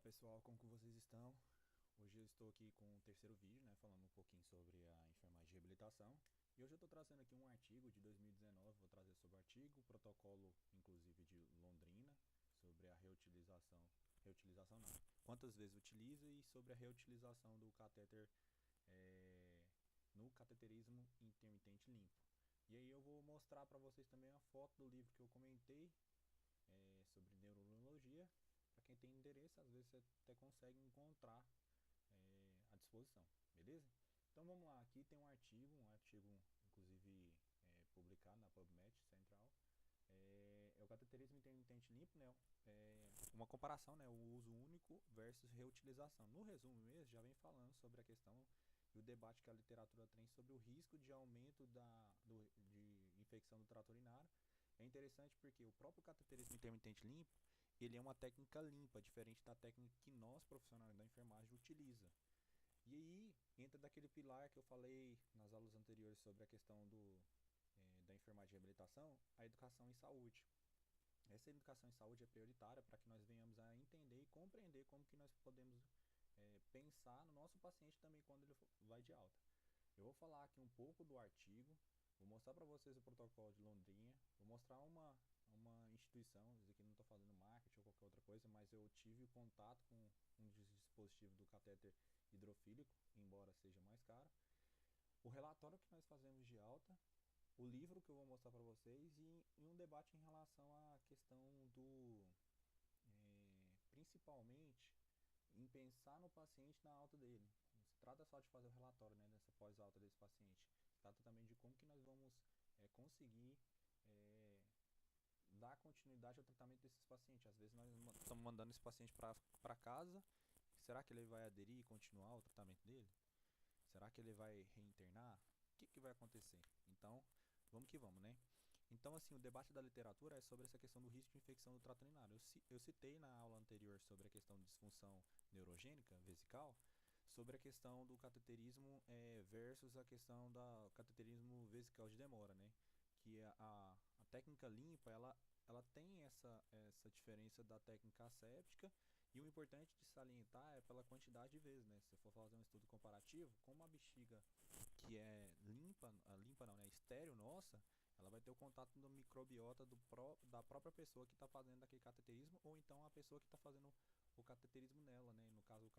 Fala pessoal, como que vocês estão? Hoje eu estou aqui com o terceiro vídeo, né, falando um pouquinho sobre a enfermagem de reabilitação. E hoje eu estou trazendo aqui um artigo de 2019, vou trazer sobre o artigo, protocolo inclusive de Londrina, sobre a reutilização não, quantas vezes utiliza e sobre a reutilização do catéter no cateterismo intermitente limpo. E aí eu vou mostrar para vocês também a foto do livro que eu comentei, sobre neurologia. Para quem tem interesse, às vezes você até consegue encontrar à disposição, beleza? Então vamos lá, aqui tem um artigo inclusive publicado na PubMed Central. É o cateterismo intermitente limpo, né? Uma comparação, né? O uso único versus reutilização. No resumo mesmo, já vem falando sobre a questão e o debate que a literatura tem sobre o risco de aumento de infecção do trato urinário. É interessante porque o próprio cateterismo intermitente limpo, ele é uma técnica limpa, diferente da técnica que nós profissionais da enfermagem utiliza. E aí entra daquele pilar que eu falei nas aulas anteriores sobre a questão da enfermagem de reabilitação, a educação em saúde. Essa educação em saúde é prioritária para que nós venhamos a entender e compreender como que nós podemos pensar no nosso paciente também quando ele vai de alta. Eu vou falar aqui um pouco do artigo, vou mostrar para vocês o protocolo de Londrina, vou mostrar uma instituição, isso aqui não estou fazendo marketing ou qualquer outra coisa, mas eu tive contato com um dispositivo do catéter hidrofílico, embora seja mais caro, o relatório que nós fazemos de alta, o livro que eu vou mostrar para vocês e um debate em relação à questão principalmente em pensar no paciente na alta dele. Não se trata só de fazer o relatório, né, dessa pós-alta desse paciente. Se trata também de como que nós vamos conseguir dar continuidade ao tratamento desses pacientes. Às vezes nós estamos mandando esse paciente para casa. Será que ele vai aderir e continuar o tratamento dele? Será que ele vai reinternar? O que vai acontecer? Então, vamos que vamos, né? Então, assim, o debate da literatura é sobre essa questão do risco de infecção do trato urinário. Eu citei na aula anterior sobre a questão de disfunção neurogênica vesical, sobre a questão do cateterismo versus a questão do cateterismo vesical de demora, né? Que a técnica limpa, ela tem essa diferença da técnica asséptica, e o importante de salientar é pela quantidade de vezes, né? Se for fazer um estudo comparativo, como a bexiga que é limpa não, né? Estéreo nossa, ela vai ter o contato do microbiota da própria pessoa que está fazendo aquele cateterismo, ou então a pessoa que está fazendo o cateterismo nela, né? No caso,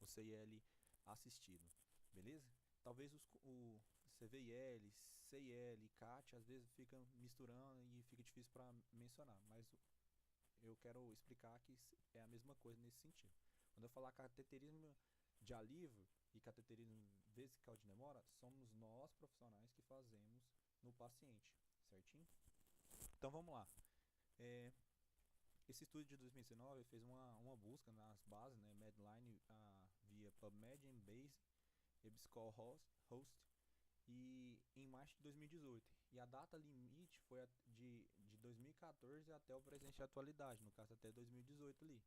o CIL assistido, beleza? Talvez o CVIL, CIL, CAT, às vezes fica misturando e fica difícil para mencionar, mas eu quero explicar que é a mesma coisa nesse sentido. Quando eu falar cateterismo de alívio e cateterismo vesical de demora, somos nós profissionais que fazemos no paciente, certinho? Então vamos lá. Esse estudo de 2019 fez uma busca nas bases, né, Medline, via PubMed, Embase, EBSCOR-Host, e em março de 2018. E a data limite foi de 2014 até o presente de atualidade, no caso até 2018 ali.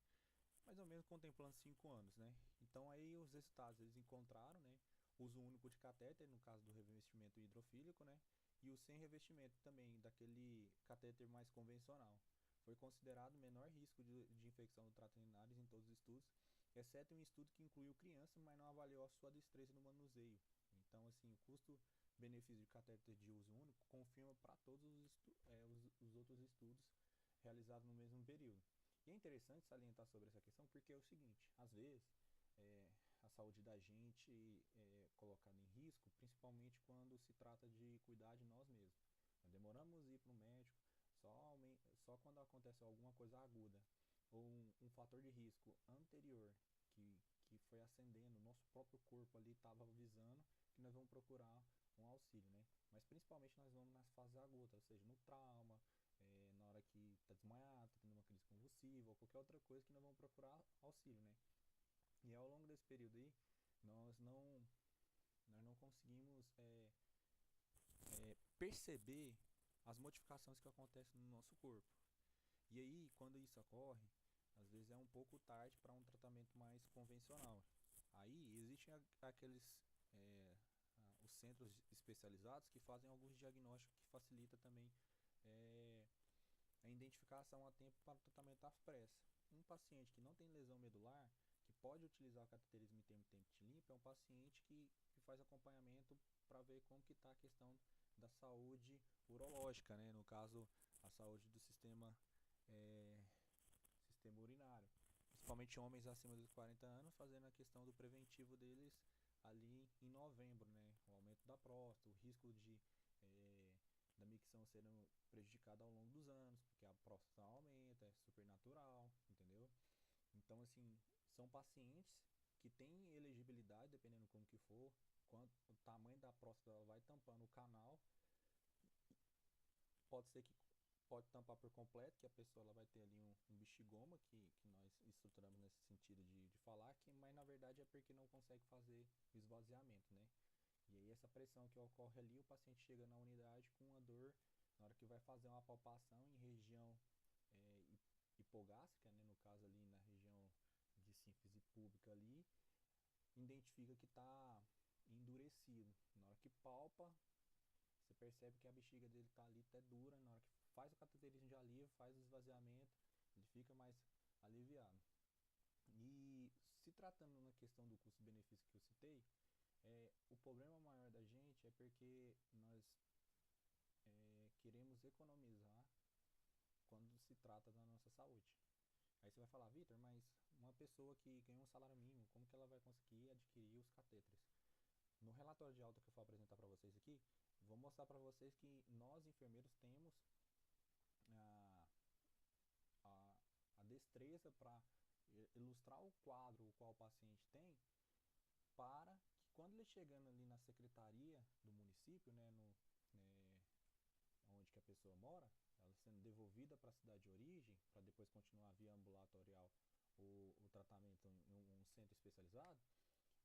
Mais ou menos contemplando 5 anos, né? Então aí os resultados, eles encontraram, né, uso único de catéter, no caso do revestimento hidrofílico, né? E o sem revestimento também, daquele catéter mais convencional. Foi considerado menor risco de infecção do trato urinário em todos os estudos, exceto um estudo que incluiu crianças, mas não avaliou a sua destreza no manuseio. Então, assim, o custo-benefício de catéter de uso único confirma para todos os outros estudos realizados no mesmo período. E é interessante salientar sobre essa questão porque é o seguinte, às vezes a saúde da gente é colocada em risco, principalmente quando se trata de cuidar de nós mesmos. Nós demoramos a ir para o médico só quando acontece alguma coisa aguda ou um fator de risco anterior que foi ascendendo, nosso próprio corpo ali estava avisando que nós vamos procurar um auxílio, né? Mas principalmente nós vamos nas fases agudas, ou seja, no trauma, na hora que está desmaiado, está tendo uma crise convulsiva ou qualquer outra coisa que nós vamos procurar auxílio, né? E ao longo desse período aí, nós não conseguimos perceber as modificações que acontecem no nosso corpo. E aí, quando isso ocorre, às vezes é um pouco tarde para um tratamento mais convencional. Aí existem aqueles os centros especializados que fazem alguns diagnósticos que facilita também a identificação a tempo para o tratamento às pressas. paciente que não tem lesão medular, que pode utilizar o cateterismo intermitente limpo, é um paciente que faz acompanhamento para ver como que está a questão da saúde urológica, né? No caso, a saúde do é, sistema urinário. Principalmente homens acima dos 40 anos, fazendo a questão do preventivo deles ali em novembro, né? O aumento da próstata, o risco é, da micção sendo prejudicada ao longo dos anos, porque a próstata aumenta, é super natural, entendeu? Então, assim, são pacientes que têm elegibilidade, dependendo como que for, quanto o tamanho da próstata vai tampando o canal. Pode ser que pode tampar por completo, que a pessoa ela vai ter ali um bexigoma, que nós estruturamos nesse sentido de falar, mas na verdade é porque não consegue fazer o esvaziamento, né? E aí essa pressão que ocorre ali, o paciente chega na unidade com uma dor, na hora que vai fazer uma palpação em região é, hipogástrica, né? No caso ali na região de sínfise púbica ali, identifica que está endurecido. Na hora que palpa, você percebe que a bexiga dele está ali até dura, na hora que faz o cateterismo de alívio, faz o esvaziamento, ele fica mais aliviado. E se tratando na questão do custo-benefício que eu citei, o problema maior da gente é porque nós queremos economizar quando se trata da nossa saúde. Aí você vai falar, Vitor, mas uma pessoa que ganha um salário mínimo, como que ela vai conseguir adquirir os catéteres? No relatório de alta que eu vou apresentar para vocês aqui, vou mostrar para vocês que nós enfermeiros temos a, a, a destreza para ilustrar o quadro o qual o paciente tem, para que quando ele chegando ali na secretaria do município, né, onde que a pessoa mora, ela sendo devolvida para a cidade de origem, para depois continuar via ambulatorial o tratamento em um centro especializado,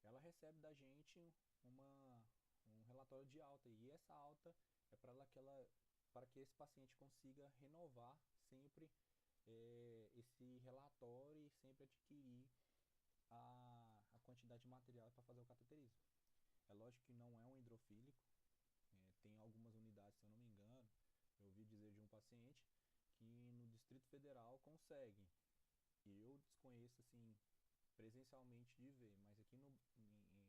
ela recebe da gente um relatório de alta, e essa alta é para que esse paciente consiga renovar sempre esse relatório e sempre adquirir a quantidade de material para fazer o cateterismo. É lógico que não é um hidrofílico, tem algumas unidades, se eu não me engano, eu ouvi dizer de um paciente que no Distrito Federal consegue. Eu desconheço assim presencialmente de ver, mas aqui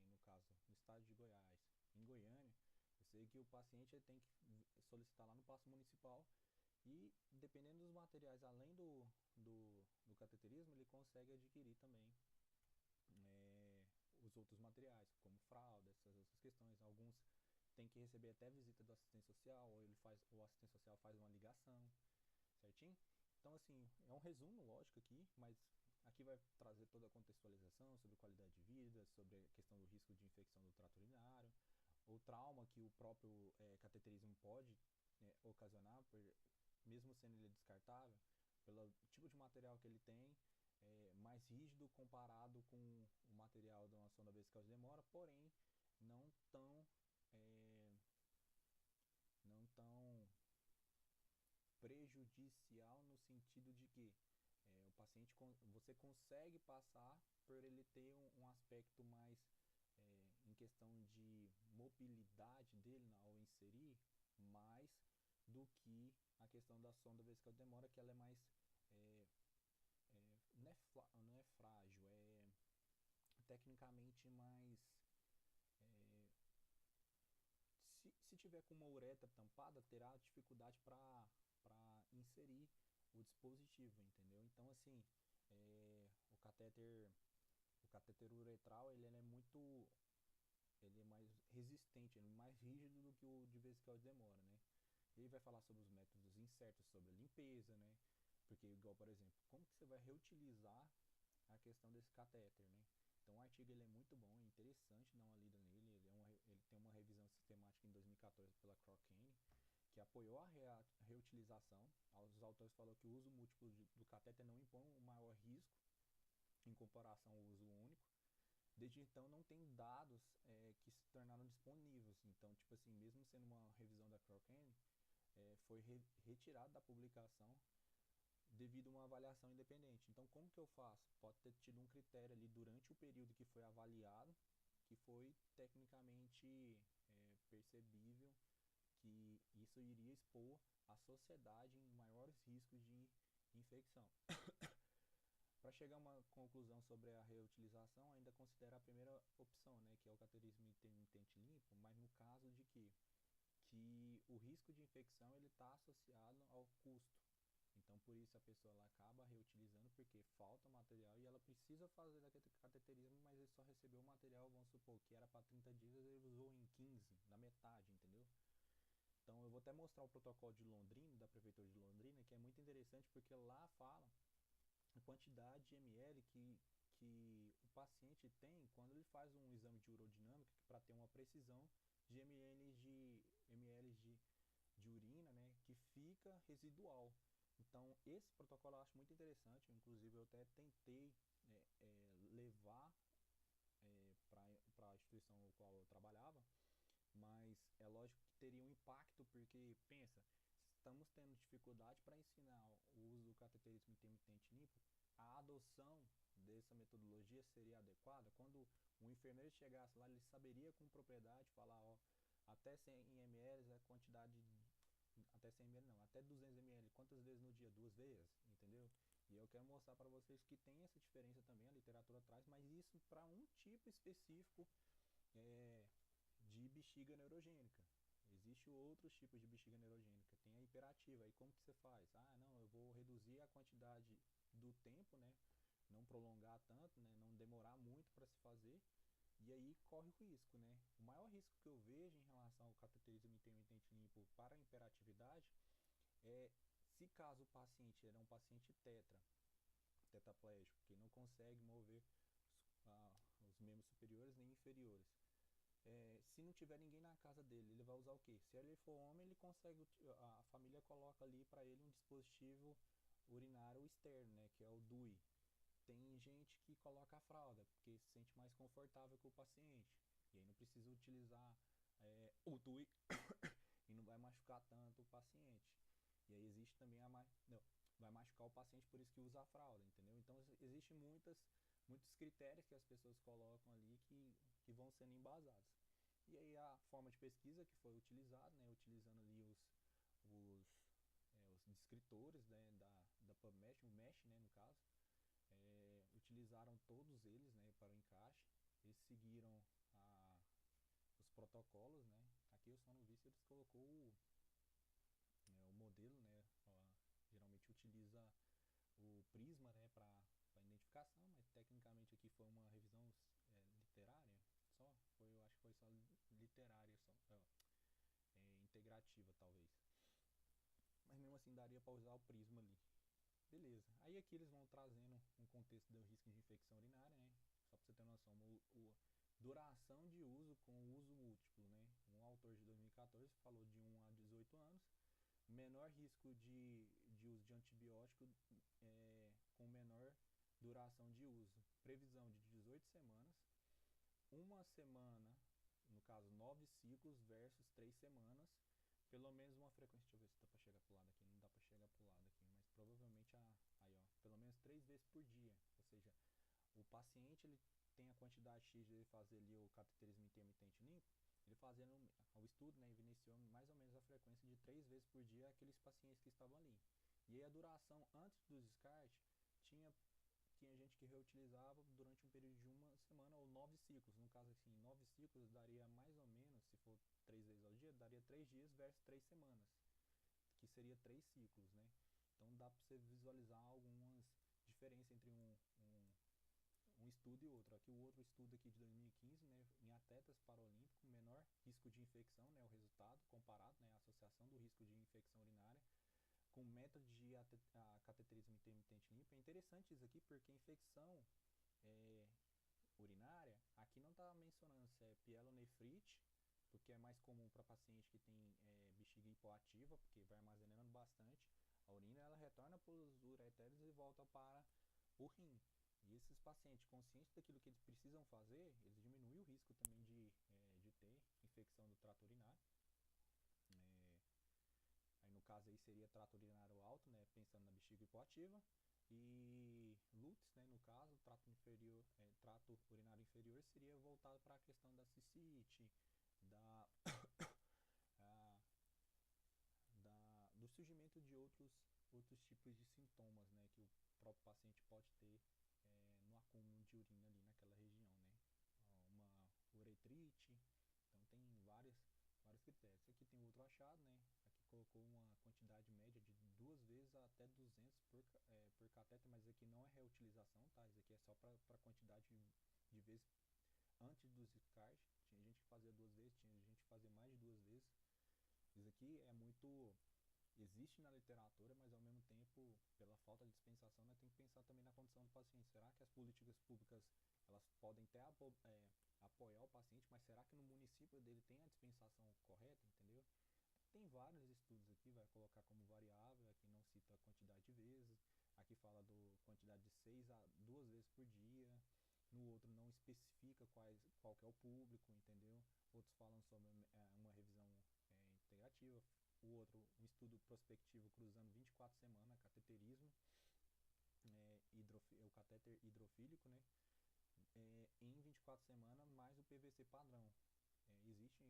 no caso, no estado de Goiás, em Goiânia, eu sei que o paciente tem que solicitar lá no paço municipal e, dependendo dos materiais, além do cateterismo, ele consegue adquirir também os outros materiais, como fralda, essas outras questões. Alguns têm que receber até visita do assistente social, ou o assistente social faz uma ligação, certinho? Então, assim, é um resumo, lógico, aqui, mas aqui vai trazer toda a contextualização sobre qualidade de vida, sobre a questão do risco de infecção do trato urinário, o trauma que o próprio cateterismo pode ocasionar, mesmo sendo ele descartável, pelo tipo de material que ele tem, mais rígido comparado com o material de uma sonda vesical de demora, porém não tão, é, não tão prejudicial no sentido de que o paciente você consegue passar por ele ter um aspecto mais em questão de mobilidade dele ao inserir, mais do que a questão da sonda vesical de demora, que ela é mais é, não é frágil, é tecnicamente mais se tiver com uma uretra tampada, terá dificuldade para inserir o dispositivo, entendeu? Então, assim, o catéter uretral ele é muito, ele é mais resistente, ele é mais rígido do que o de vesical de demora, né? Ele vai falar sobre os métodos incertos, sobre a limpeza, né? Porque, igual, por exemplo, como que você vai reutilizar a questão desse catéter, né? Então o artigo ele é muito bom, é interessante dar uma lida nele. Ele tem uma revisão sistemática em 2014 pela Cochrane, que apoiou a reutilização. Os autores falaram que o uso múltiplo do catéter não impõe um maior risco em comparação ao uso único. Desde então não tem dados que se tornaram disponíveis. Então, tipo assim, mesmo sendo uma revisão da Cochrane, foi retirado da publicação devido a uma avaliação independente. Então, como que eu faço? Pode ter tido um critério ali durante o período que foi avaliado, que foi tecnicamente percebível que isso iria expor a sociedade em maiores riscos de infecção. chegar a uma conclusão sobre a reutilização, ainda considera a primeira opção, né, que é o cateterismo intermitente limpo, mas no caso de que o risco de infecção ele está associado ao custo. Então, por isso a pessoa ela acaba reutilizando porque falta material e ela precisa fazer cateterismo, mas ele só recebeu o material, vamos supor, que era para 30 dias, ele usou em 15, na metade, entendeu? Então, eu vou até mostrar o protocolo de Londrina, da Prefeitura de Londrina, que é muito interessante porque lá fala a quantidade de ml que o paciente tem quando ele faz um exame de urodinâmica para ter uma precisão de ml de urina, né, que fica residual. Então, esse protocolo eu acho muito interessante. Inclusive, eu até tentei levar para a instituição no qual eu trabalhava, mas é lógico que teria um impacto, porque, pensa, estamos tendo dificuldade para ensinar o uso do cateterismo intermitente limpo, a adoção dessa metodologia seria adequada? Quando um enfermeiro chegasse lá, ele saberia com propriedade falar, ó, até 100 ml é a quantidade, até 100 ml não, até 200 ml, quantas vezes no dia? 2 vezes, entendeu? E eu quero mostrar para vocês que tem essa diferença também, a literatura traz, mas isso para um tipo específico é, de bexiga neurogênica. Existem outros tipos de bexiga neurogênica. Tem a hiperativa. Aí como que você faz? Ah, não, eu vou reduzir a quantidade do tempo, né? Não prolongar tanto, né? Não demorar muito para se fazer. E aí corre o risco, né? O maior risco que eu vejo em relação ao cateterismo intermitente limpo para a hiperatividade é se caso o paciente era um paciente tetraplégico, que não consegue mover os membros superiores nem inferiores. Se não tiver ninguém na casa dele, ele vai usar o quê? Se ele for homem, ele consegue, a família coloca ali para ele um dispositivo urinário externo, né, que é o DUI. Tem gente que coloca a fralda, porque se sente mais confortável com o paciente. E aí não precisa utilizar o DUI e não vai machucar tanto o paciente. E aí existe também não, vai machucar o paciente, por isso que usa a fralda, entendeu? Então existe muitos critérios que as pessoas colocam ali que vão sendo embasados. E aí a forma de pesquisa que foi utilizada, né, utilizando ali os descritores, né, da PubMed, o MESH, né, no caso, utilizaram todos eles, né, para o encaixe. Eles seguiram os protocolos, né. Aqui eu só não vi se eles colocou o modelo, né. Geralmente utiliza o Prisma, né, para identificação, mas tecnicamente aqui foi uma revisão literária, eu acho que foi só literária, integrativa talvez. Mas mesmo assim daria para usar o Prisma ali. Beleza. Aí aqui eles vão trazendo um contexto do risco de infecção urinária, né? Só para você ter noção, duração de uso com uso múltiplo, né? Um autor de 2014 falou de 1 a 18 anos, menor risco de uso de antibiótico com menor duração de uso. Previsão de 18 semanas, uma semana, no caso 9 ciclos versus 3 semanas, pelo menos uma frequência, deixa eu ver se dá pra chegar pro lado aqui, não dá pra chegar pro lado aqui, mas provavelmente aí ó, pelo menos 3 vezes por dia, ou seja, o paciente ele tem a quantidade X de ele fazer ali o cateterismo intermitente limpo, ele fazendo o estudo, né, evidenciou mais ou menos a frequência de 3 vezes por dia aqueles pacientes que estavam ali. E aí a duração antes do descarte tinha gente que reutilizava durante um período de uma semana ou 9 ciclos. No caso assim, 9 ciclos daria mais ou menos, se for 3 vezes ao dia, daria 3 dias versus 3 semanas, que seria 3 ciclos, né? Então dá para você visualizar algumas diferenças entre um estudo e outro. Aqui o outro estudo aqui de 2015, né, em atletas paralímpicos, menor risco de infecção, né, o resultado comparado, né, a associação do risco de infecção urinária com método de cateterismo intermitente limpo. É interessante isso aqui porque infecção urinária, aqui não está mencionando se é pielonefrite, porque é mais comum para paciente que tem bexiga hipoativa, porque vai armazenando bastante a urina, ela retorna para os ureteres e volta para o rim. E esses pacientes conscientes daquilo que eles precisam fazer, eles diminuem o risco também de ter infecção do trato urinário. Aí no caso aí seria trato urinário alto, né, pensando na bexiga hipoativa, e LUTS, né, no caso, trato urinário inferior seria voltado para a questão da cicite, do surgimento de outros tipos de sintomas, né, que o próprio paciente pode ter de urina ali naquela região, né? Uma uretrite, então tem vários critérios. Aqui tem outro achado, né? Aqui colocou uma quantidade média de 2 vezes até 200 por catéter, mas aqui não é reutilização, tá? Isso aqui é só para quantidade de vezes antes do descarte. Tinha gente que fazia 2 vezes, tinha gente que fazia mais de 2 vezes. Isso aqui é muito existe na literatura, mas ao mesmo tempo, pela falta de dispensação, nós temos que pensar também na condição do paciente. Será que as políticas públicas elas podem até apoiar o paciente, mas será que no município dele tem a dispensação correta, entendeu? Tem vários estudos aqui, vai colocar como variável, aqui não cita a quantidade de vezes, aqui fala do quantidade de 6 a 2 vezes por dia, no outro não especifica qual que é o público, entendeu? Outros falam sobre uma revisão integrativa, o outro, um estudo prospectivo cruzando 24 semanas, cateterismo, o catéter hidrofílico, né? Em 24 semanas, mais o PVC padrão. Existem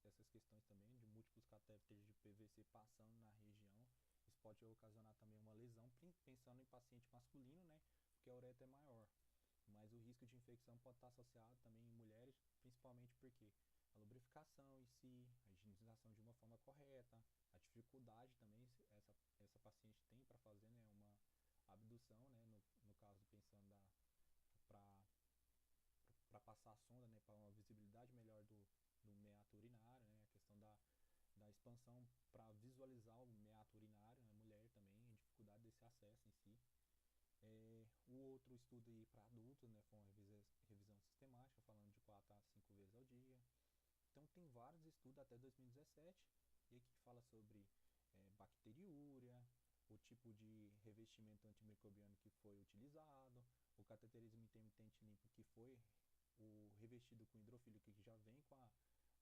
essas questões também de múltiplos catéteres de PVC passando na região. Isso pode ocasionar também uma lesão, pensando em paciente masculino, né? Porque a uretra é maior. Mas o risco de infecção pode estar associado também em mulheres, principalmente porque a lubrificação em si, a higienização de uma forma correta, a dificuldade também essa paciente tem para fazer, né, uma abdução, né, no caso pensando para passar a sonda, né, para uma visibilidade melhor do meato urinário, né, a questão da expansão para visualizar o meato urinário na mulher também, a dificuldade desse acesso em si. O outro estudo para adultos, né, foi uma revisão sistemática, falando de 4 a 5 vezes ao dia. Então tem vários estudos até 2017, e aqui fala sobre bacteriúria, o tipo de revestimento antimicrobiano que foi utilizado, o cateterismo intermitente limpo que foi o revestido com hidrofílico que já vem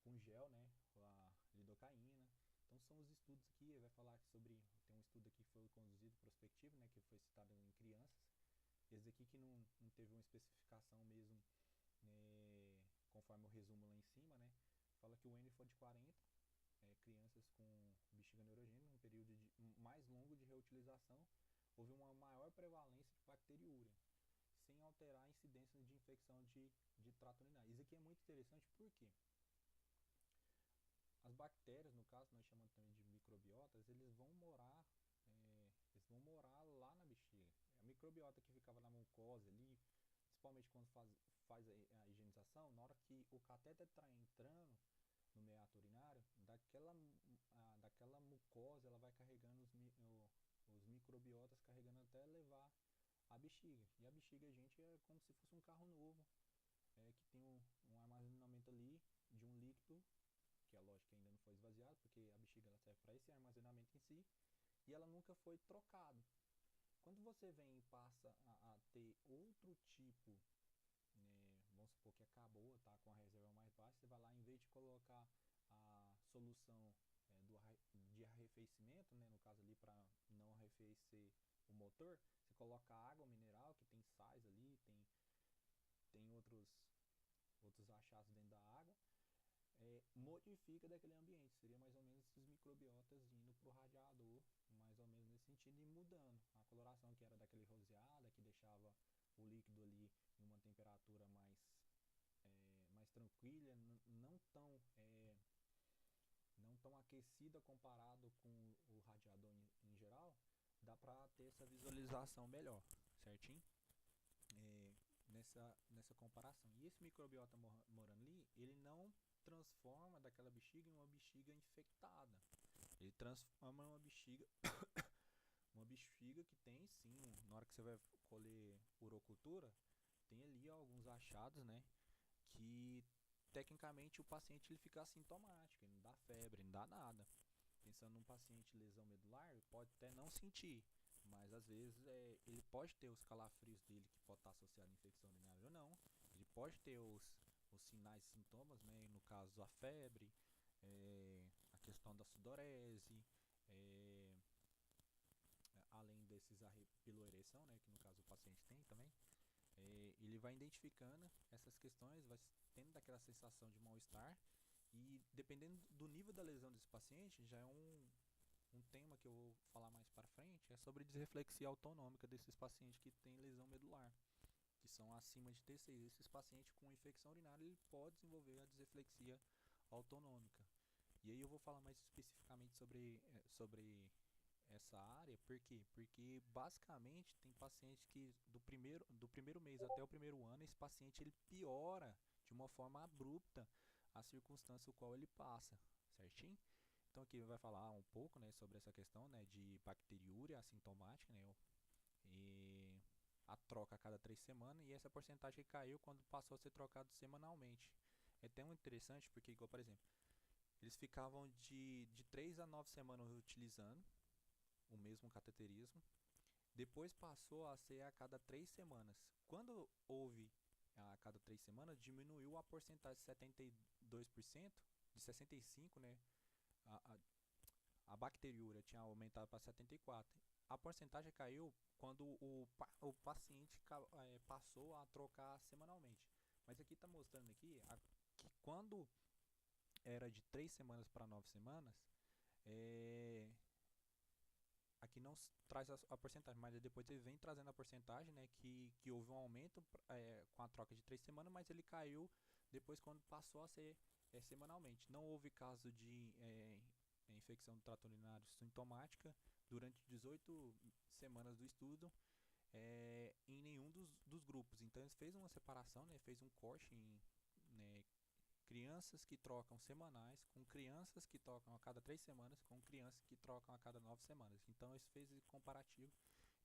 com gel, né, a lidocaína. Então são os estudos aqui, vai falar sobre, tem um estudo aqui que foi conduzido prospectivo, né, que foi citado em crianças. Esse aqui que não teve uma especificação mesmo, conforme o resumo lá em cima, né, fala que o N foi de 40 crianças com bexiga neurogênica, num período mais longo de reutilização, houve uma maior prevalência de bacteriúria, sem alterar a incidência de infecção de trato urinário. Isso aqui é muito interessante porque as bactérias, no caso, nós chamamos também de microbiotas, eles vão morar lá na bexiga. A microbiota que ficava na mucosa ali, principalmente quando faz a higienização, na hora que o catéter está entrando no meato urinário, daquela mucosa ela vai carregando os microbiotas, carregando até levar a bexiga. E a bexiga, gente, é como se fosse um carro novo, que tem um armazenamento ali de um líquido, que é lógico que ainda não foi esvaziado, porque a bexiga ela serve para esse armazenamento em si, e ela nunca foi trocada. Quando você vem e passa a ter outro tipo, vamos supor que acabou, tá com a reserva mais baixa, você vai lá, em vez de colocar a solução de arrefecimento, né, no caso ali para não arrefecer o motor, você coloca água mineral, que tem sais ali, tem outros achados dentro da água, modifica daquele ambiente. Seria mais ou menos esses microbiotas indo para o radiador, mais ou menos nesse sentido, e mudando a coloração, que era daquele roseada, que deixava o líquido ali em uma temperatura mais tranquila, não tão aquecida comparado com o radiador em geral, dá para ter essa visualização melhor, certinho? Nessa comparação. E esse microbiota morando ali, ele não transforma daquela bexiga em uma bexiga infectada. Ele transforma uma bexiga que tem sim, na hora que você vai colher urocultura, tem ali alguns achados, né, que tecnicamente o paciente ele fica assintomático, ele não dá febre, não dá nada. Pensando num paciente lesão medular, pode até não sentir, mas às vezes ele pode ter os calafrios dele, que pode estar associado à infecção urinária ou não. Ele pode ter os sinais e sintomas, né? No caso a febre, a questão da sudorese, além desses piloereção, né? Que no caso o paciente tem também. Ele vai identificando essas questões, vai tendo aquela sensação de mal-estar, e dependendo do nível da lesão desse paciente, já é um tema que eu vou falar mais para frente, é sobre disreflexia autonômica desses pacientes que têm lesão medular, que são acima de T6. Esses pacientes com infecção urinária ele pode desenvolver a disreflexia autonômica. E aí eu vou falar mais especificamente sobre essa área, por quê? Porque basicamente tem paciente que do primeiro mês até o primeiro ano, esse paciente ele piora de uma forma abrupta a circunstância o qual ele passa, certinho? Então aqui vai falar um pouco, né, sobre essa questão, né, de bacteriúria assintomática, né, e a troca a cada 3 semanas, e essa porcentagem caiu quando passou a ser trocado semanalmente. É tão interessante porque, igual, por exemplo, eles ficavam de 3 a 9 semanas utilizando o mesmo cateterismo, depois passou a ser a cada 3 semanas. Quando houve a cada 3 semanas, diminuiu a porcentagem de 72%, de 65%, né? A, a, a bacteriúria tinha aumentado para 74%. A porcentagem caiu quando o paciente passou a trocar semanalmente. Mas aqui está mostrando aqui que quando era de 3 semanas para 9 semanas, aqui não traz a porcentagem, mas depois ele vem trazendo a porcentagem, né, que houve um aumento com a troca de 3 semanas, mas ele caiu depois quando passou a ser semanalmente. Não houve caso de infecção do trato urinário sintomática durante 18 semanas do estudo em nenhum dos grupos. Então ele fez uma separação, né, fez um corte em, né, crianças que trocam semanais, com crianças que trocam a cada 3 semanas, com crianças que trocam a cada 9 semanas. Então ele fez esse comparativo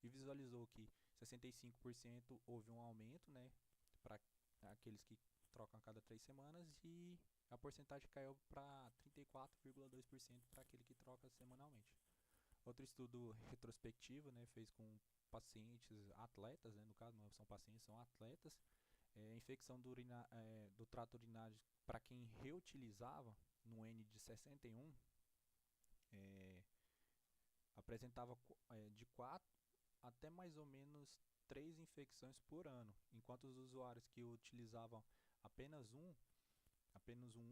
e visualizou que 65% houve um aumento, né, para aqueles que trocam a cada 3 semanas, e a porcentagem caiu para 34,2% para aquele que troca semanalmente. Outro estudo retrospectivo, né, fez com pacientes atletas, né, no caso não são pacientes, são atletas, infecção do trato urinário para quem reutilizava no N de 61, apresentava de 4 até mais ou menos 3 infecções por ano, enquanto os usuários que utilizavam apenas um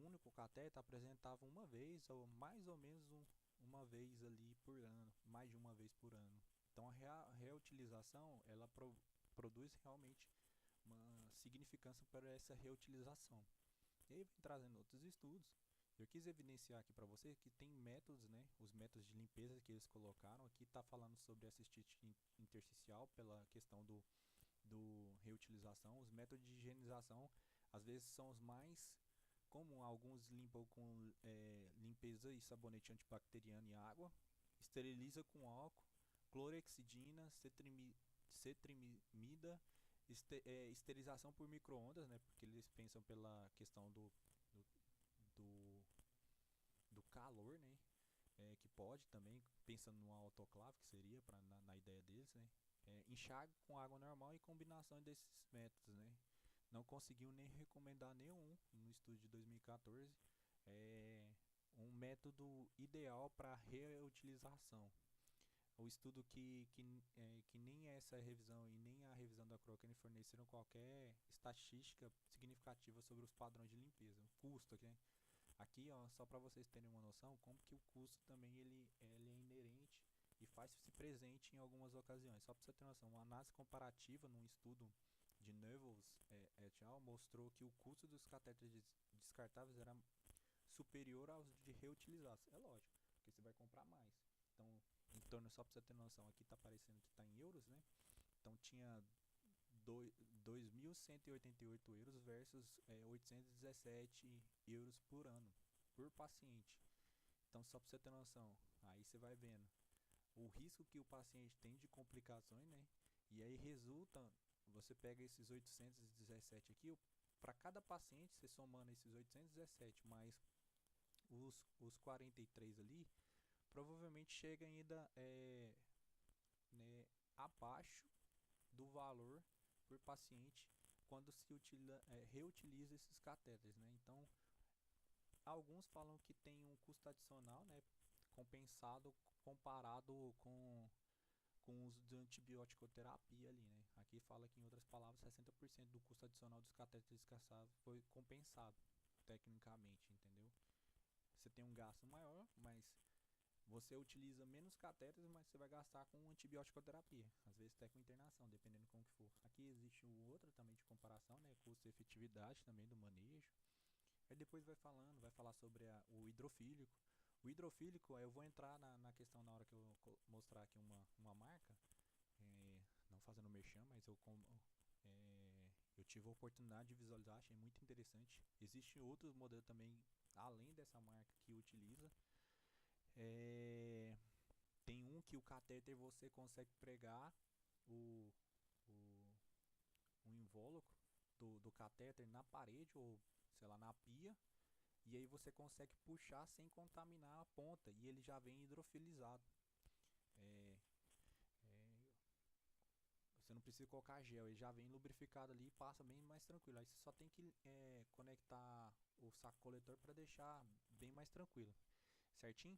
único cateter apresentavam uma vez ou mais ou menos uma vez ali por ano, mais de uma vez por ano. Então a reutilização ela produz realmente uma significância para essa reutilização. E aí vem trazendo outros estudos. Eu quis evidenciar aqui para você que tem métodos, né? Os métodos de limpeza que eles colocaram. Aqui está falando sobre a cistite intersticial pela questão do reutilização. Os métodos de higienização às vezes são os mais comuns. Alguns limpam com limpeza e sabonete antibacteriano e água, esteriliza com álcool, clorexidina, cetrimida, esterilização por micro-ondas, né, porque eles pensam pela questão do, do calor, né, que pode também, pensando no autoclave, que seria na ideia deles, né, enxágue com água normal e combinação desses métodos, né. Não conseguiu nem recomendar nenhum no estudo de 2014 um método ideal para reutilização. O estudo que nem essa revisão e nem a revisão da Cochrane forneceram qualquer estatística significativa sobre os padrões de limpeza. O custo, né? Aqui, ó, só para vocês terem uma noção, como que o custo também ele é inerente e faz-se presente em algumas ocasiões. Só para você ter noção, uma análise comparativa num estudo de Nevels et al. Mostrou que o custo dos catéteres descartáveis era superior aos de reutilizados. É lógico, porque você vai comprar mais. Então, em torno, só para você ter noção, aqui está aparecendo que está em euros, né? Então tinha 2.188 euros versus 817 euros por ano, por paciente. Então, só para você ter noção, aí você vai vendo o risco que o paciente tem de complicações, né? E aí resulta, você pega esses 817 aqui, para cada paciente, você somando esses 817 mais os 43 ali, provavelmente chega ainda né, abaixo do valor por paciente quando se reutiliza esses catéteres, né? Então, alguns falam que tem um custo adicional, né, compensado comparado com o uso de antibiótico-terapia ali, né? Aqui fala que, em outras palavras, 60% do custo adicional dos catéteres descartáveis foi compensado tecnicamente, entendeu? Você tem um gasto maior, mas você utiliza menos catéteres, mas você vai gastar com antibiótico-terapia, às vezes até com internação, dependendo como que for. Aqui existe outra também de comparação, né? Custo e efetividade também do manejo. Aí depois vai falar sobre o hidrofílico. O hidrofílico, eu vou entrar na questão na hora que eu mostrar aqui uma marca, não fazendo merchan, mas eu tive a oportunidade de visualizar, achei muito interessante. Existem outros modelos também, além dessa marca, que utiliza. Tem um que o catéter você consegue pregar o, o, o invólucro do catéter na parede ou, sei lá, na pia. E aí você consegue puxar sem contaminar a ponta. E ele já vem hidrofilizado. É, você não precisa colocar gel, ele já vem lubrificado ali e passa bem mais tranquilo. Aí você só tem que conectar o saco coletor para deixar bem mais tranquilo, certinho?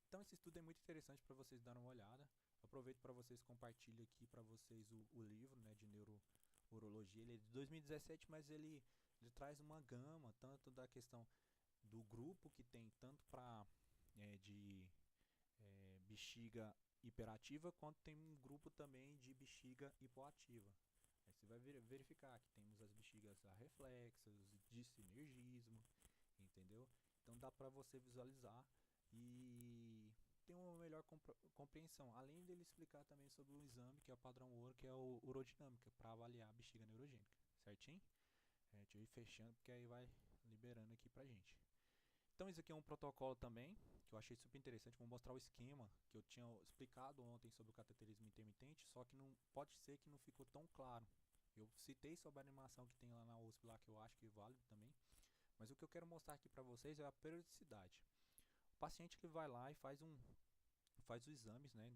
Então esse estudo é muito interessante para vocês darem uma olhada. Aproveito para vocês compartilhar aqui para vocês o livro, né, de neurologia. Ele é de 2017, mas ele traz uma gama tanto da questão do grupo que tem tanto para de bexiga hiperativa, quanto tem um grupo também de bexiga hipoativa. Aí você vai verificar que temos as bexigas reflexas, de sinergismo, entendeu? Então dá para você visualizar e ter uma melhor compreensão. Além dele explicar também sobre o exame, que é o padrão ouro, que é o urodinâmica, para avaliar a bexiga neurogênica, certinho? Deixa eu ir fechando, porque aí vai liberando aqui pra gente. Então isso aqui é um protocolo também, que eu achei super interessante. Vou mostrar o esquema que eu tinha explicado ontem sobre o cateterismo intermitente, só que não pode ser que não ficou tão claro. Eu citei sobre a animação que tem lá na USP, lá, que eu acho que é válido também. Mas o que eu quero mostrar aqui para vocês é a periodicidade. O paciente ele vai lá e faz os exames, né,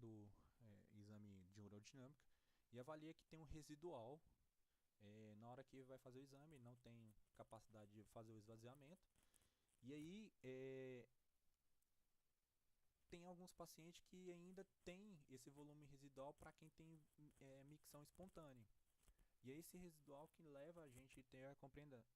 exame de urodinâmica, e avalia que tem um residual. Na hora que vai fazer o exame, não tem capacidade de fazer o esvaziamento. E aí, tem alguns pacientes que ainda tem esse volume residual para quem tem micção espontânea. E é esse residual que leva a gente a ter a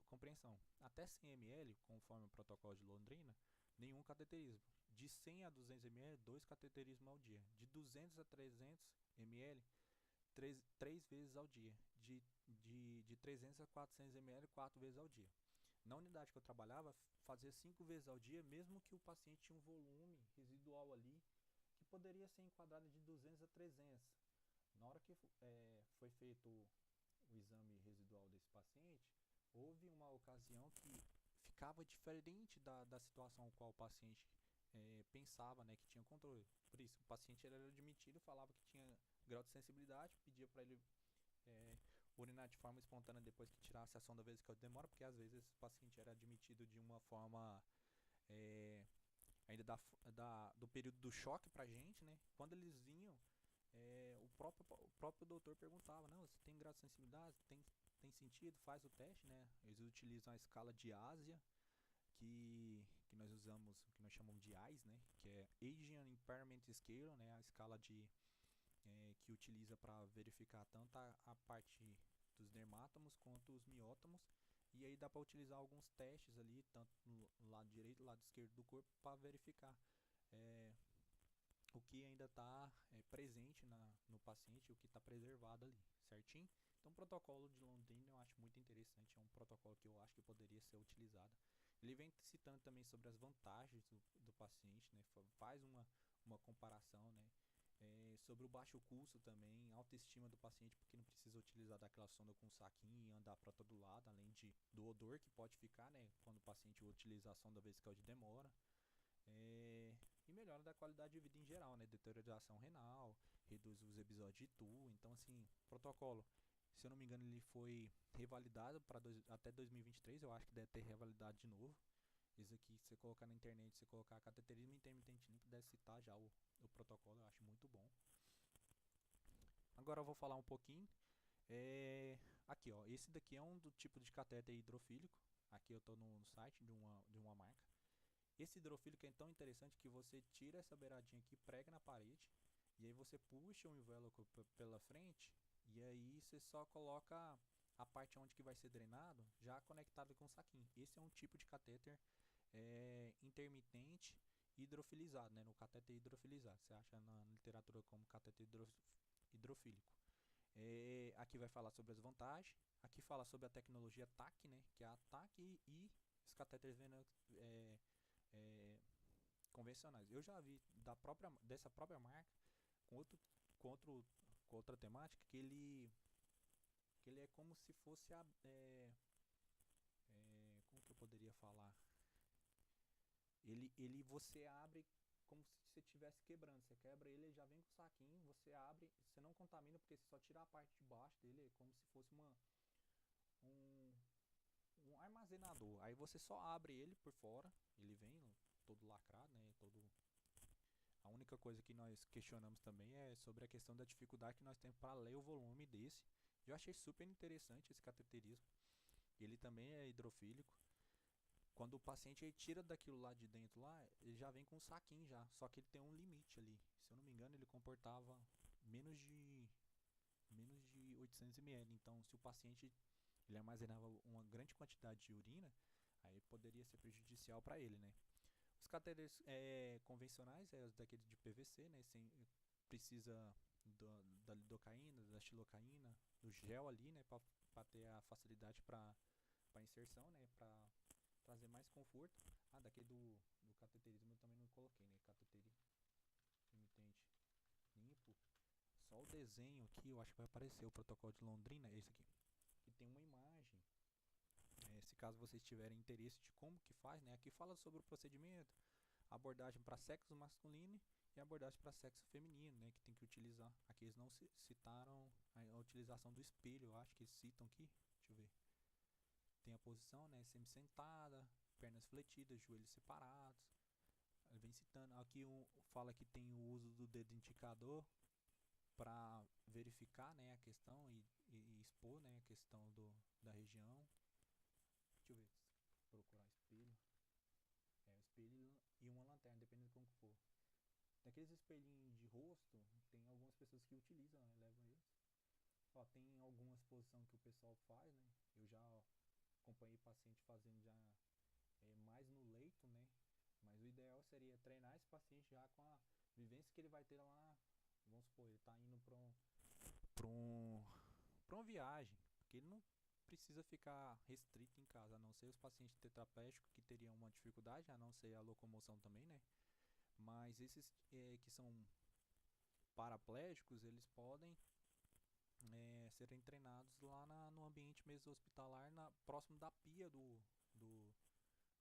compreensão. Até 100 ml, conforme o protocolo de Londrina, nenhum cateterismo. De 100 a 200 ml, 2 cateterismos ao dia. De 200 a 300 ml, 3 vezes ao dia. De 300 a 400 ml, 4 vezes ao dia. Na unidade que eu trabalhava, fazia 5 vezes ao dia, mesmo que o paciente tinha um volume residual ali, que poderia ser enquadrado de 200 a 300. Na hora que foi feito o exame residual desse paciente, houve uma ocasião que ficava diferente da situação ao qual o paciente pensava, né, que tinha controle. Por isso, o paciente era admitido, falava que tinha grau de sensibilidade, pedia para ele urinar de forma espontânea depois que tirasse a sonda vesical de demora, porque às vezes esse paciente era admitido de uma forma ainda do período do choque pra gente, né? Quando eles vinham, o próprio doutor perguntava, não, você tem grau de sensibilidade? Tem sentido? Faz o teste, né? Eles utilizam a escala de Ásia, que nós usamos, que nós chamamos de AIS, né? Que é Asian Impairment Scale, né? A escala que utiliza para verificar tanto a parte dos dermátomos quanto os miótomos. E aí dá para utilizar alguns testes ali, tanto no lado direito e lado esquerdo do corpo, para verificar o que ainda está presente no paciente, o que está preservado ali, certinho? Então o protocolo de Londrina eu acho muito interessante, é um protocolo que eu acho que poderia ser utilizado. Ele vem citando também sobre as vantagens do paciente, né? Faz uma comparação, né? Sobre o baixo custo também, autoestima do paciente, porque não precisa utilizar daquela sonda com saquinho e andar para todo lado, além do odor que pode ficar, né, quando o paciente utiliza a sonda vesical de demora. E melhora da qualidade de vida em geral, né, deterioração renal, reduz os episódios de TU. Então, assim, protocolo, se eu não me engano, ele foi revalidado até 2023, eu acho que deve ter revalidado de novo. Isso aqui, se você colocar na internet, se você colocar cateterismo intermitente limpo, deve citar já o protocolo, eu acho muito bom. Agora eu vou falar um pouquinho. Aqui, ó, esse daqui é um do tipo de catéter hidrofílico. Aqui eu estou no site de uma marca. Esse hidrofílico é tão interessante que você tira essa beiradinha aqui, prega na parede, e aí você puxa o invólucro pela frente, e aí você só coloca a parte onde que vai ser drenado já conectado com o saquinho. Esse é um tipo de catéter intermitente hidrofilizado, né? No catéter hidrofilizado, você acha na literatura como catéter hidrofílico. Aqui vai falar sobre as vantagens. Aqui fala sobre a tecnologia TAC, né? Que é a TAC e os catéteres é, é, convencionais. Eu já vi dessa própria marca com outro, com outro, com outra temática que ele é como se fosse como que eu poderia falar? Ele você abre como se você estivesse quebrando. Você quebra ele já vem com o saquinho, você abre, você não contamina porque você só tira a parte de baixo dele, é como se fosse um, um armazenador. Aí você só abre ele por fora, ele vem todo lacrado, né? Todo. A única coisa que nós questionamos também é sobre a questão da dificuldade que nós temos para ler o volume desse. Eu achei super interessante esse cateterismo. Ele também é hidrofílico. Quando o paciente ele tira daquilo lá de dentro lá, ele já vem com um saquinho já. Só que ele tem um limite ali. Se eu não me engano, ele comportava menos de menos de 800 ml. Então, se o paciente ele armazenava uma grande quantidade de urina, aí poderia ser prejudicial para ele, né? Os catéteres convencionais, os daqueles de PVC, né? Sem, precisa da lidocaína, da xilocaína, do gel ali, né? Para ter a facilidade para inserção, né? Para trazer mais conforto. Daquele do cateterismo eu também não coloquei, né? Cateterismo remitente limpo. Só o desenho aqui, eu acho que vai aparecer o protocolo de Londrina, é esse aqui. Que tem uma imagem. Se caso vocês tiverem interesse de como que faz, né? Aqui fala sobre o procedimento, abordagem para sexo masculino e abordagem para sexo feminino, né? Que tem que utilizar. Aqui eles não citaram a utilização do espelho, eu acho que eles citam aqui. Deixa eu ver. Tem a posição, né? Semi-sentada, pernas fletidas, joelhos separados. Ele vem citando. Aqui fala que tem o uso do dedo indicador para verificar, né, a questão e expor, né, a questão da região. Deixa eu ver, procurar espelho. Espelho e uma lanterna, dependendo de como for. Daqueles espelhinhos de rosto, tem algumas pessoas que utilizam, né, levam eles. Tem algumas posições que o pessoal faz, né? Eu já acompanhei paciente fazendo já mais no leito, né? Mas o ideal seria treinar esse paciente já com a vivência que ele vai ter lá. Vamos supor, ele está indo para um, uma viagem, porque ele não precisa ficar restrito em casa, a não ser os pacientes tetraplégicos que teriam uma dificuldade, a não ser a locomoção também, né? Mas esses que são paraplégicos, eles podem serem treinados lá no ambiente mesmo hospitalar, próximo da pia do,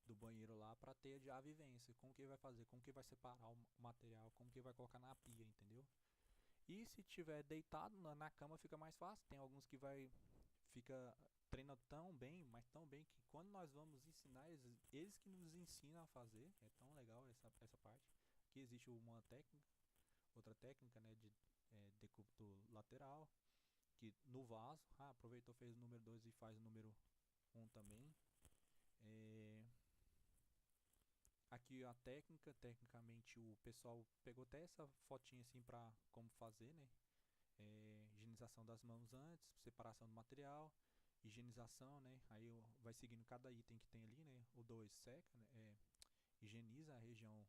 do banheiro lá, para ter a vivência, como que vai fazer, como que vai separar o material, como que vai colocar na pia, entendeu? E se tiver deitado na cama fica mais fácil. Tem alguns que fica treinando tão bem, mas tão bem que quando nós vamos ensinar eles que nos ensinam a fazer. É tão legal essa parte. Aqui existe uma técnica, outra técnica, né, de decúbito lateral, que no vaso, aproveitou, fez o número 2 e faz o número 1 também. Aqui a técnica, tecnicamente o pessoal pegou até essa fotinha assim para como fazer, né? Higienização das mãos antes, separação do material, higienização, né? Aí vai seguindo cada item que tem ali, né? O 2 seca, né? Higieniza a região,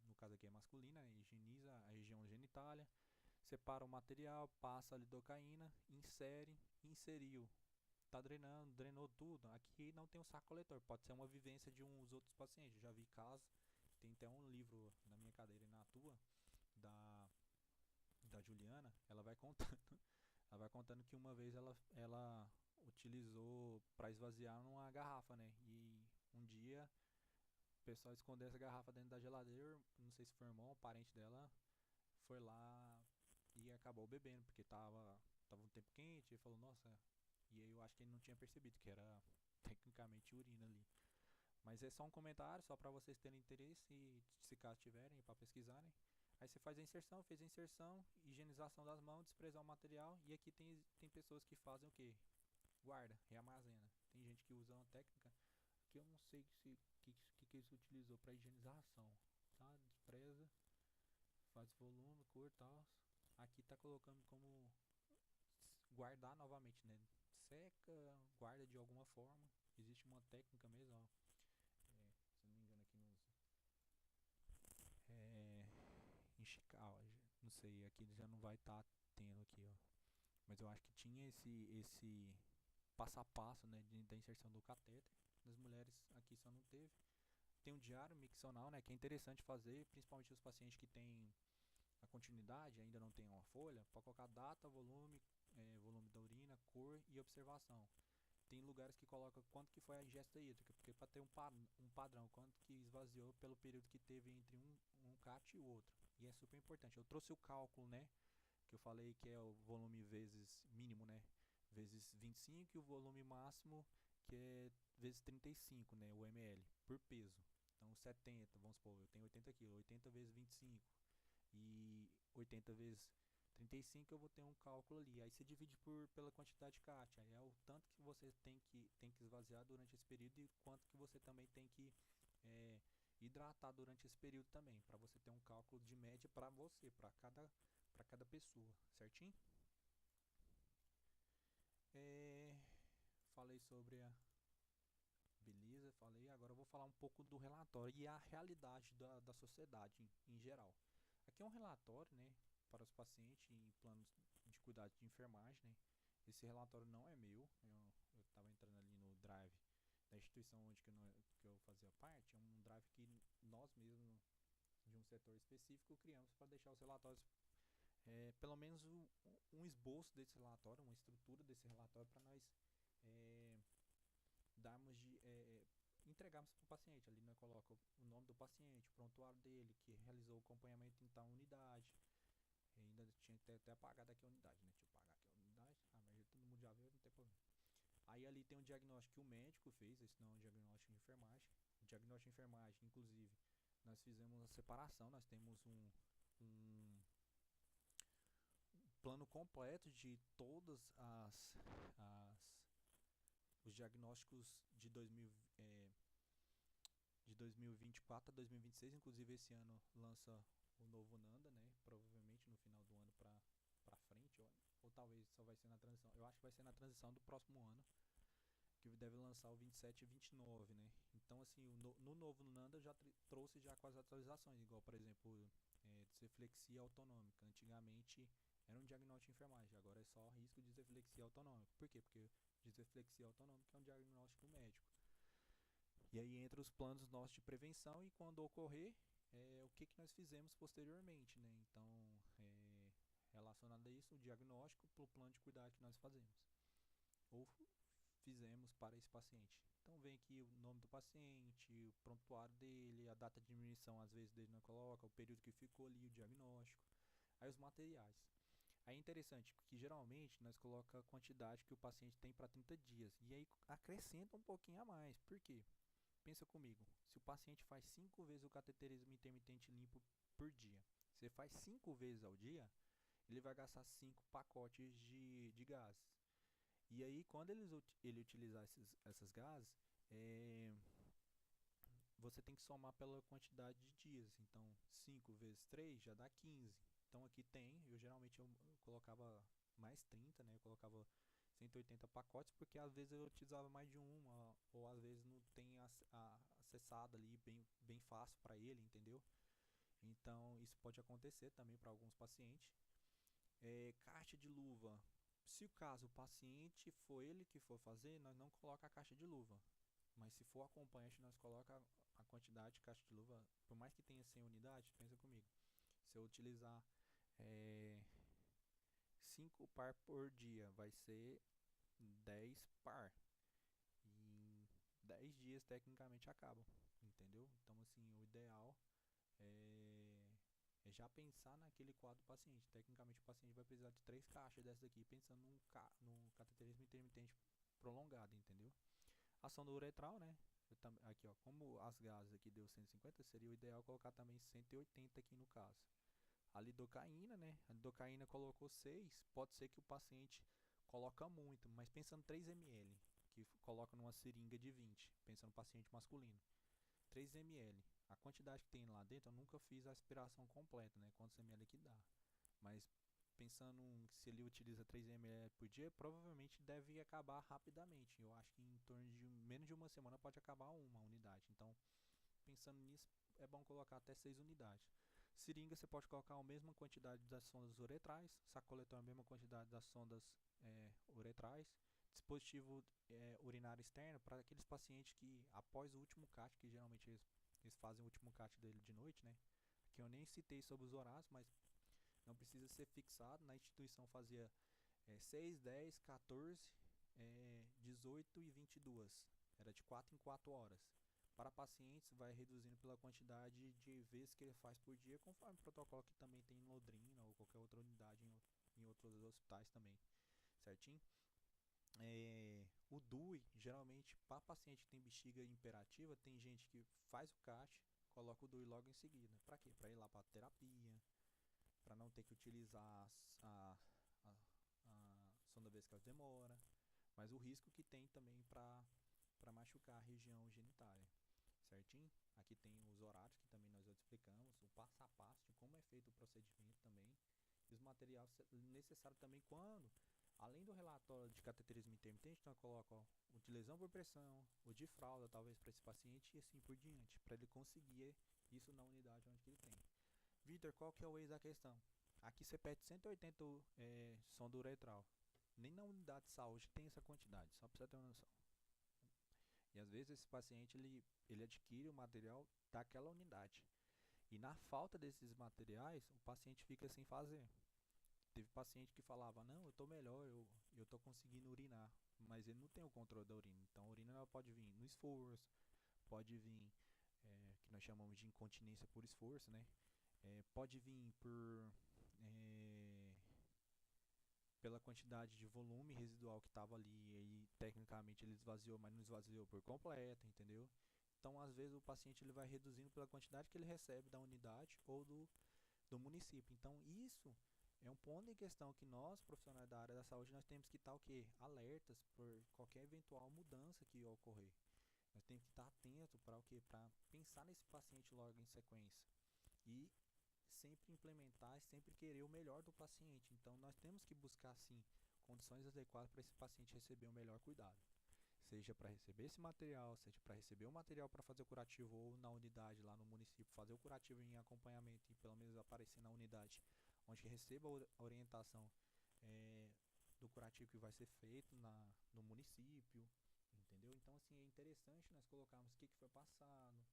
no caso aqui é masculina, né? Higieniza a região genitália, separa o material, passa a lidocaína, inseriu. Tá drenando, drenou tudo. Aqui não tem um saco coletor, pode ser uma vivência de uns outros pacientes. Já vi casos, tem até um livro na minha cadeira e na tua, da Juliana, ela vai contando. Ela vai contando que uma vez ela utilizou para esvaziar numa garrafa, né? E um dia o pessoal escondeu essa garrafa dentro da geladeira, não sei se foi irmão ou parente dela, foi lá e acabou bebendo, porque tava um tempo quente, e falou, nossa, e aí eu acho que ele não tinha percebido que era tecnicamente urina ali. Mas é só um comentário, só para vocês terem interesse e se caso tiverem, para pesquisarem. Aí você faz a inserção, fez a inserção, higienização das mãos, desprezar o material. E aqui tem pessoas que fazem o que? Guarda, rearmazena. Tem gente que usa uma técnica que eu não sei que eles utilizou para higienização. Tá? Despreza, faz volume, cor e tal. Aqui tá colocando como guardar novamente, né? Seca, guarda de alguma forma. Existe uma técnica mesmo, ó. Se eu não me engano aqui nos em Chicago, não sei, aqui já não vai estar tendo aqui, ó. Mas eu acho que tinha esse passo a passo, né, da inserção do catéter. Nas mulheres aqui só não teve. Tem um diário miccional, né, que é interessante fazer, principalmente os pacientes que têm a continuidade, ainda não tem uma folha, para colocar data, volume, volume da urina, cor e observação. Tem lugares que coloca quanto que foi a ingesta hídrica, porque para ter um padrão, quanto que esvaziou pelo período que teve entre um CAT e o outro. E é super importante. Eu trouxe o cálculo, né, que eu falei que é o volume vezes mínimo, né, vezes 25 e o volume máximo que é vezes 35, né, o ml por peso. Então 70, vamos supor, eu tenho 80 kg, 80 vezes 25 e 80 vezes 35 eu vou ter um cálculo ali. Aí você divide pela quantidade de CAT. Aí é o tanto que você tem que esvaziar durante esse período e quanto que você também tem que é, hidratar durante esse período também, para você ter um cálculo de média para você, para cada pessoa, certinho? É, falei sobre a beleza, falei. Agora eu vou falar um pouco do relatório e a realidade da sociedade em geral. Aqui é um relatório, né, para os pacientes em planos de cuidado de enfermagem, né? Esse relatório não é meu, eu estava entrando ali no Drive da instituição onde que eu fazia parte, é um Drive que nós mesmos, de um setor específico, criamos para deixar os relatórios, pelo menos um esboço desse relatório, uma estrutura desse relatório para nós é, darmos entregarmos para o paciente. Ali nós coloca o nome do paciente, o prontuário dele, que realizou o acompanhamento em tal unidade. E ainda tinha que até apagado aqui a unidade, né? Deixa eu pagar aqui a unidade. Ah, mas todo mundo já viu, não tem problema. Aí ali tem um diagnóstico que o médico fez, esse não é um diagnóstico de enfermagem. O diagnóstico de enfermagem, inclusive, nós fizemos a separação, nós temos um plano completo de todas os diagnósticos de 2024 a 2026, inclusive esse ano lança o novo Nanda, né? Provavelmente no final do ano para frente, ou talvez só vai ser na transição. Eu acho que vai ser na transição do próximo ano, que deve lançar o 27 e 29, né? Então, assim, no novo Nanda já trouxe já com as atualizações, igual, por exemplo, disreflexia autonômica. Antigamente era um diagnóstico de enfermagem, agora é só risco de disreflexia autonômica. Por quê? Porque disreflexia autonômica é um diagnóstico médico. E aí entra os planos nossos de prevenção e quando ocorrer, o que nós fizemos posteriormente, né? Então, relacionado a isso, o diagnóstico para o plano de cuidado que nós fazemos. Ou fizemos para esse paciente. Então vem aqui o nome do paciente, o prontuário dele, a data de diminuição às vezes dele não coloca, o período que ficou ali, o diagnóstico, aí os materiais. Aí é interessante que geralmente nós coloca a quantidade que o paciente tem para 30 dias e aí acrescenta um pouquinho a mais. Por quê? Pensa comigo, se o paciente faz 5 vezes o cateterismo intermitente limpo por dia, você faz 5 vezes ao dia, ele vai gastar 5 pacotes de gases. E aí, quando ele utilizar essas gases, é, você tem que somar pela quantidade de dias. Então, 5 vezes 3 já dá 15. Então, aqui tem, eu colocava mais 30, né? Eu colocava 180 pacotes, porque às vezes eu utilizava mais de uma, ou às vezes não tem acessado ali bem fácil para ele, entendeu? Então, isso pode acontecer também para alguns pacientes. Caixa de luva. Se o caso o paciente for ele que for fazer, nós não coloca a caixa de luva. Mas se for acompanhante, nós coloca a quantidade de caixa de luva, por mais que tenha 100 unidades, pensa comigo. Se eu utilizar 5 par por dia, vai ser 10 par. E em 10 dias tecnicamente acaba, entendeu? Então assim, o ideal é já pensar naquele quadro do paciente. Tecnicamente o paciente vai precisar de 3 caixas dessas aqui, pensando no cateterismo intermitente prolongado, entendeu? Ação do uretral, né? Aqui, ó, como as gases aqui deu 150, seria o ideal colocar também 180 aqui no caso. A lidocaína, né? A lidocaína colocou 6, pode ser que o paciente coloca muito, mas pensando 3 ml, que coloca numa seringa de 20, pensando no paciente masculino. 3 ml. A quantidade que tem lá dentro, eu nunca fiz a aspiração completa, né? Quantos ml que dá. Mas pensando se ele utiliza 3 ml por dia, provavelmente deve acabar rapidamente. Eu acho que em torno de menos de uma semana pode acabar uma unidade. Então, pensando nisso, é bom colocar até 6 unidades. Seringa você pode colocar a mesma quantidade das sondas uretrais, saco coletor a mesma quantidade das sondas uretrais, dispositivo urinário externo para aqueles pacientes que após o último CAT, que geralmente eles fazem o último CAT dele de noite, né? Que eu nem citei sobre os horários, mas não precisa ser fixado. Na instituição fazia 6, 10, 14, 18 e 22. Era de 4 em 4 horas. Para pacientes, vai reduzindo pela quantidade de vezes que ele faz por dia, conforme o protocolo que também tem em Londrina ou qualquer outra unidade em outros hospitais também, certinho? O DUI, geralmente, para paciente que tem bexiga imperativa, tem gente que faz o CAT, coloca o DUI logo em seguida. Para quê? Para ir lá para terapia, para não ter que utilizar a sonda vesical demora, mas o risco que tem também para machucar a região genitália, certinho? Aqui tem os horários que também nós explicamos, o passo a passo de como é feito o procedimento também, e os materiais necessários também quando, além do relatório de cateterismo intermitente, nós colocamos o de lesão por pressão, o de fralda talvez para esse paciente e assim por diante, para ele conseguir isso na unidade onde que ele tem. Vitor, qual que é o ex da questão? Aqui você pede 180 sonda uretral. Nem na unidade de saúde tem essa quantidade, só para você ter uma noção. E às vezes esse paciente ele adquire o material daquela unidade. E na falta desses materiais, o paciente fica sem fazer. Teve paciente que falava, não, eu tô melhor, eu tô conseguindo urinar. Mas ele não tem o controle da urina. Então a urina ela pode vir no esforço, pode vir, que nós chamamos de incontinência por esforço, né? Pode vir pela quantidade de volume residual que estava ali e tecnicamente ele esvaziou, mas não esvaziou por completo, entendeu? Então, às vezes, o paciente ele vai reduzindo pela quantidade que ele recebe da unidade ou do município. Então, isso é um ponto em questão que nós, profissionais da área da saúde, nós temos que estar o quê? Alertas por qualquer eventual mudança que ocorrer. Nós temos que estar atentos para o quê? Para pensar nesse paciente logo em sequência. E sempre implementar e sempre querer o melhor do paciente. Então nós temos que buscar sim condições adequadas para esse paciente receber o melhor cuidado. Seja para receber esse material, seja para receber o material para fazer o curativo ou na unidade lá no município, fazer o curativo em acompanhamento e pelo menos aparecer na unidade onde receba a orientação do curativo que vai ser feito no município, entendeu? Então assim, é interessante nós colocarmos o que foi passado,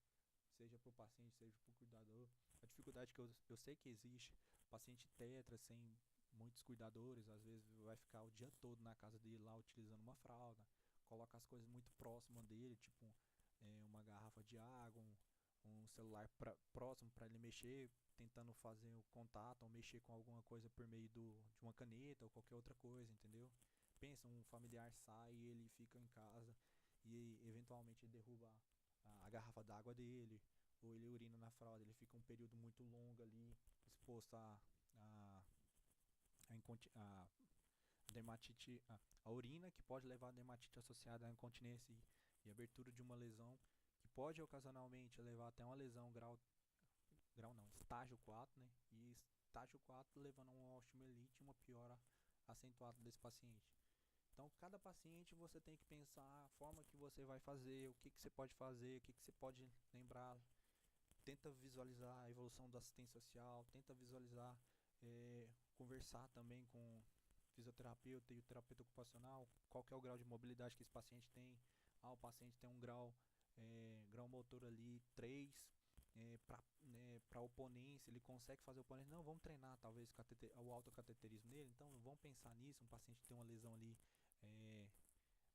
seja para o paciente, seja para o cuidador. A dificuldade que eu sei que existe, paciente tetra sem muitos cuidadores, às vezes vai ficar o dia todo na casa dele lá utilizando uma fralda, coloca as coisas muito próximas dele, tipo uma garrafa de água, um celular próximo para ele mexer, tentando fazer o contato ou mexer com alguma coisa por meio de uma caneta ou qualquer outra coisa, entendeu? Pensa, um familiar sai e ele fica em casa e eventualmente derruba a garrafa d'água dele, ou ele urina na fralda, ele fica um período muito longo ali exposto a dermatite, a urina, que pode levar a dermatite associada à incontinência e abertura de uma lesão, que pode ocasionalmente levar até uma lesão grau não, estágio 4, né? E estágio 4 levando a uma osteomielite e uma piora acentuada desse paciente. Então, cada paciente você tem que pensar a forma que você vai fazer, o que você pode fazer, o que você pode lembrar. Tenta visualizar a evolução da assistência social, tenta visualizar, conversar também com o fisioterapeuta e o terapeuta ocupacional, qual que é o grau de mobilidade que esse paciente tem. O paciente tem um grau motor ali 3, para oponência, ele consegue fazer oponência. Não, vamos treinar talvez o autocateterismo dele, então vamos pensar nisso. Um paciente que tem uma lesão ali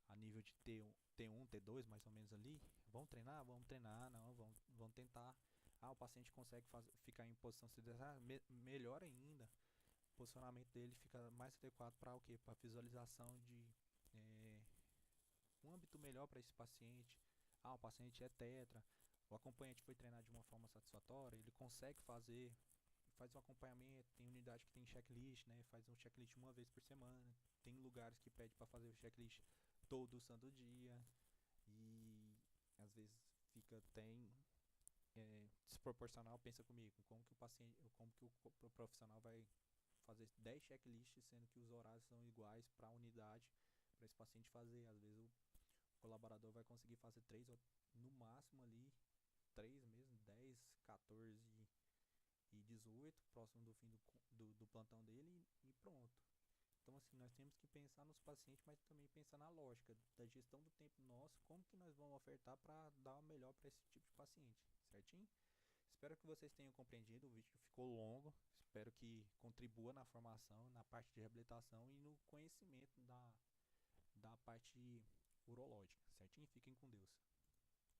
a nível de T1, T2 mais ou menos ali, vamos treinar, não, vamos tentar. O paciente consegue ficar em posição sideral, melhor ainda, o posicionamento dele fica mais adequado para o quê? Para visualização de um âmbito melhor para esse paciente. O paciente é tetra, o acompanhante foi treinado de uma forma satisfatória, ele consegue fazer, faz um acompanhamento, tem unidade que tem checklist, né? Faz um checklist uma vez por semana, tem lugares que pede para fazer o checklist todo santo dia e às vezes fica desproporcional. Pensa comigo, como que o paciente, como que o profissional vai fazer 10 checklists sendo que os horários são iguais para a unidade para esse paciente fazer. Às vezes o colaborador vai conseguir fazer 3 ou no máximo ali 3 mesmo, 10, 14 2018, próximo do fim do plantão dele, e pronto. Então, assim, nós temos que pensar nos pacientes, mas também pensar na lógica da gestão do tempo nosso, como que nós vamos ofertar para dar o melhor para esse tipo de paciente, certinho? Espero que vocês tenham compreendido, o vídeo ficou longo, espero que contribua na formação, na parte de reabilitação e no conhecimento da parte urológica, certinho? Fiquem com Deus.